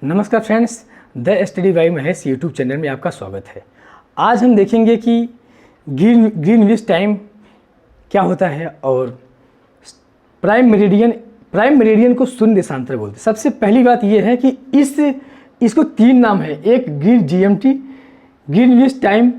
नमस्कार friends, the study bye Mahesh YouTube channel में आपका स्वागत है। आज हम देखेंगे कि ग्रीनविच टाइम क्या होता है और प्राइम मेरिडियन को शून्य देशांतर बोलते हैं। सबसे पहली बात यह है कि इसको तीन नाम है, एक GMT, ग्रीनविच टाइम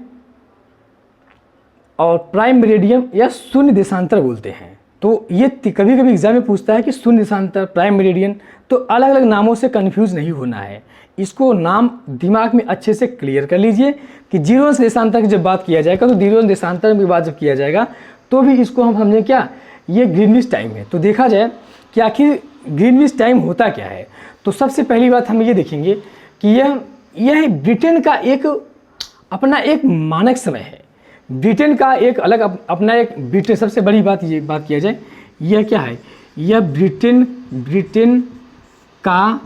और प्राइम मेरिडियन या शून्य देशांतर बोलते हैं। तो ये कभी कभी एग्जाम में पूछता है कि शून्य देशांतर, प्राइम मेरिडियन, तो अलग अलग नामों से कंफ्यूज नहीं होना है। इसको नाम दिमाग में अच्छे से क्लियर कर लीजिए कि जीरो अंश देशांतर की जब बात किया जाएगा, तो जीरो अंश देशांतर की बात जब किया जाएगा तो भी इसको हम समझें क्या, ये ग्रीनविच टाइम है। तो देखा जाए कि आखिर ग्रीनविच टाइम होता क्या है। तो सबसे पहली बात हम ये देखेंगे कि यह ब्रिटेन का अपना एक मानक समय है। ब्रिटेन का एक अलग अपना एक ब्रिटेन, सबसे बड़ी बात ये बात किया जाए, यह क्या है, यह ब्रिटेन का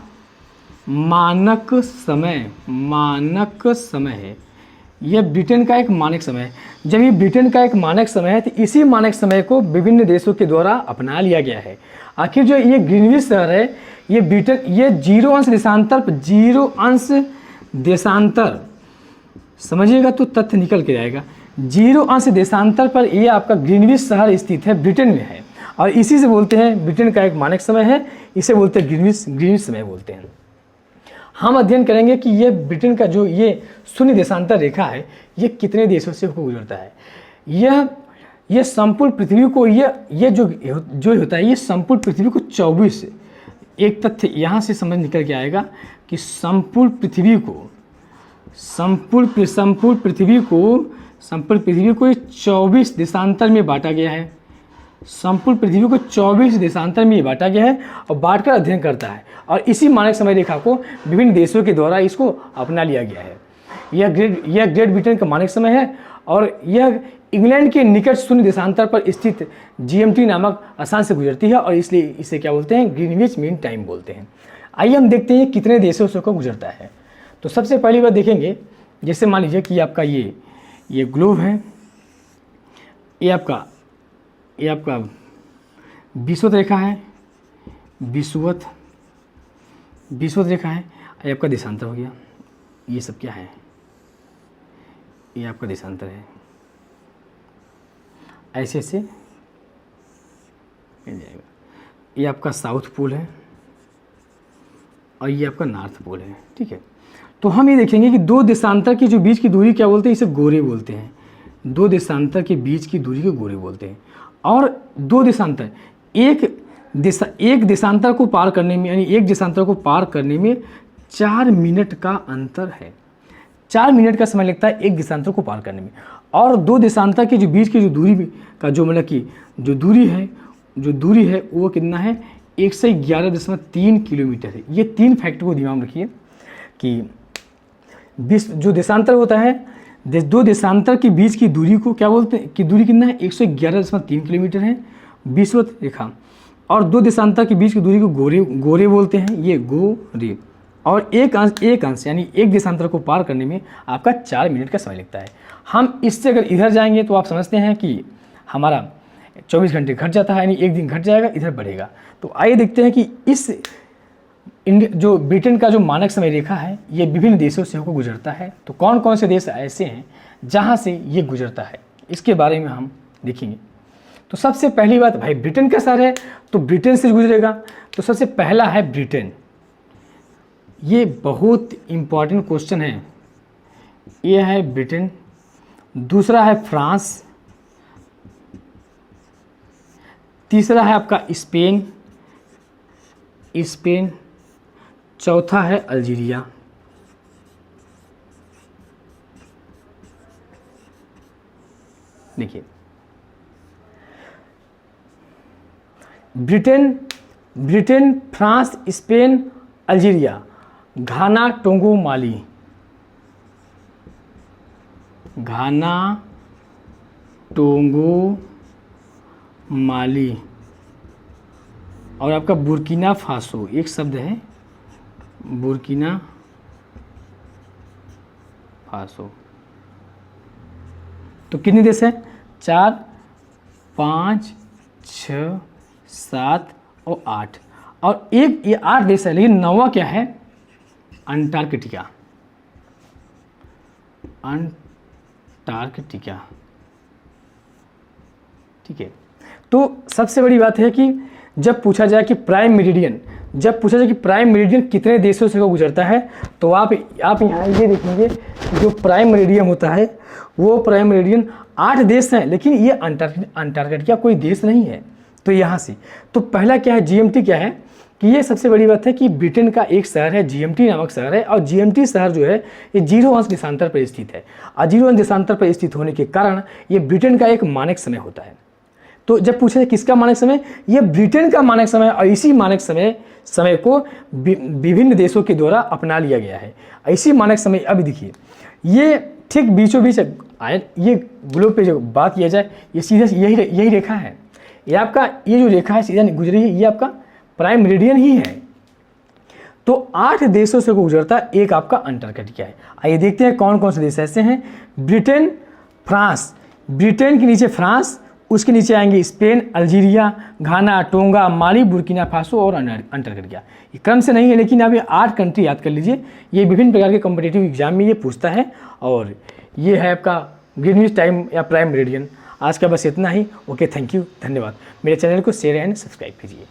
मानक समय है। यह ब्रिटेन का एक मानक समय है। जब ये ब्रिटेन का एक मानक समय है तो इसी मानक समय को विभिन्न देशों के द्वारा अपना लिया गया है। आखिर जो ये ग्रीनविच शहर है, ये ब्रिटेन, ये जीरो अंश देशांतर समझिएगा तो तथ्य निकल के जाएगा। जीरो अंश देशांतर पर ये आपका ग्रीनविच शहर स्थित है, ब्रिटेन में है, और इसी से बोलते हैं, ब्रिटेन का एक मानक समय है, इसे बोलते हैं ग्रीनविच समय बोलते हैं। हम अध्ययन करेंगे कि ये ब्रिटेन का जो ये शून्य देशांतर रेखा है, ये कितने देशों से गुजरता है। यह संपूर्ण पृथ्वी को, ये जो होता है, ये संपूर्ण पृथ्वी को 24, एक तथ्य यहाँ से समझ निकल के आएगा कि संपूर्ण पृथ्वी को 24 देशांतर में बांटा गया है। संपूर्ण पृथ्वी को 24 देशांतर में बांटा गया है और बांटकर अध्ययन करता है, और इसी मानक समय रेखा को विभिन्न देशों के द्वारा इसको अपना लिया गया है। यह ग्रेट ब्रिटेन का मानक समय है, और यह इंग्लैंड के निकट शून्य देशांतर पर स्थित GMT नामक स्थान से गुजरती है, और इसलिए इसे क्या बोलते हैं, ग्रीनविच मीन टाइम बोलते हैं। आइए हम देखते हैं कितने देशों से को गुजरता है। तो सबसे पहली बार देखेंगे, जैसे मान लीजिए कि आपका ये ग्लोब है, ये आपका विषुवत रेखा है, विषुवत रेखा है, ये आपका देशांतर हो गया। ये सब क्या है, ये आपका देशांतर है। ऐसे मिल जाएगा। ये आपका साउथ पोल है और ये आपका नॉर्थ पोल है, ठीक है। तो हम ये देखेंगे कि दो देशांतर की जो बीच की दूरी क्या बोलते हैं, इसे गोरे बोलते हैं। दो देशांतर के बीच की दूरी को गोरे बोलते हैं। और दो देशांतर, एक देशांतर को पार करने में, यानी एक देशांतर को पार करने में 4 मिनट का अंतर है। 4 मिनट का समय लगता है एक देशांतर को पार करने में। और दो देशांतर के जो बीच की जो दूरी का जो मतलब कि जो दूरी है वो कितना है, 111.3 किलोमीटर है। ये 3 फैक्टर को ध्यान रखिए कि जो देशांतर होता है, दो देशांतर के बीच की दूरी को क्या बोलते हैं, कि दूरी कितना है, 111.3 किलोमीटर है विषुवत रेखा। और दो देशांतर के बीच की दूरी को गोरे बोलते हैं, ये गोरे। और एक अंश यानी एक देशांतर को पार करने में आपका 4 मिनट का समय लगता है। हम इससे अगर इधर जाएंगे तो आप समझते हैं कि हमारा 24 घंटे घट जाता है, यानी एक दिन घट जाएगा, इधर बढ़ेगा। तो आइए देखते हैं कि इस जो ब्रिटेन का जो मानक समय रेखा है, ये विभिन्न देशों से होकर गुजरता है। तो कौन कौन से देश ऐसे हैं जहाँ से ये गुजरता है, इसके बारे में हम देखेंगे। तो सबसे पहली बात, भाई ब्रिटेन का शहर है तो ब्रिटेन से गुजरेगा। तो सबसे पहला है ब्रिटेन। ये बहुत इंपॉर्टेंट क्वेश्चन है। ये है ब्रिटेन। दूसरा है फ्रांस। तीसरा है आपका स्पेन। चौथा है अल्जीरिया। देखिए, ब्रिटेन, फ्रांस, स्पेन, अल्जीरिया, घाना, टोंगो, माली, और आपका बुर्किना फासो, एक शब्द है बुर्किना फासो। तो कितने देश हैं, 4, 5, 6, 7 और 8, और एक ये 8 देश है, लेकिन 9वां क्या है, अंटार्कटिका, अंटार्कटिका, ठीक है। तो सबसे बड़ी बात है कि जब पूछा जाए कि प्राइम मेरिडियन, जब पूछा जाए कि प्राइम मेरिडियन कितने देशों से गुजरता है, तो आप यहाँ ये देखेंगे जो प्राइम मेरिडियन होता है वो प्राइम मेरिडियन 8 देश हैं, लेकिन ये अंटार्कटिका कोई देश नहीं है। तो यहाँ से तो पहला क्या है, जीएमटी क्या है कि ये सबसे बड़ी बात है कि ब्रिटेन का एक शहर है, जीएमटी नामक शहर है, और जीएमटी शहर जो है ये 0 अंश देशांतर पर स्थित है, और 0 अंश देशांतर पर स्थित होने के कारण ये ब्रिटेन का एक मानक समय होता है। तो जब पूछे किसका मानक समय, ये ब्रिटेन का मानक समय, और इसी मानक समय को विभिन्न देशों के द्वारा अपना लिया गया है। इसी मानक समय, अभी देखिए ये ठीक बीचों बीच आए, ये ग्लोब पे जो बात किया जाए ये सीधा यही रेखा है, ये आपका ये जो रेखा है सीधा गुजरी है, ये आपका प्राइम मेरिडियन ही है। तो 8 देशों से गुजरता, एक आपका अंटार्कटिका है। आइए देखते हैं कौन कौन से देश ऐसे हैं। ब्रिटेन, फ्रांस, ब्रिटेन के नीचे फ्रांस, उसके नीचे आएंगे स्पेन, अल्जीरिया, घाना, टोंगा, माली, बुर्किना फासो और अंटार्कटिका। ये क्रम से नहीं है, लेकिन आप ये 8 कंट्री याद कर लीजिए, ये विभिन्न प्रकार के कॉम्पिटिटिव एग्जाम में ये पूछता है। और ये है आपका ग्रीनविच टाइम या प्राइम मेरिडियन। आज का बस इतना ही। ओके, थैंक यू, धन्यवाद। मेरे चैनल को शेयर एंड सब्सक्राइब कीजिए।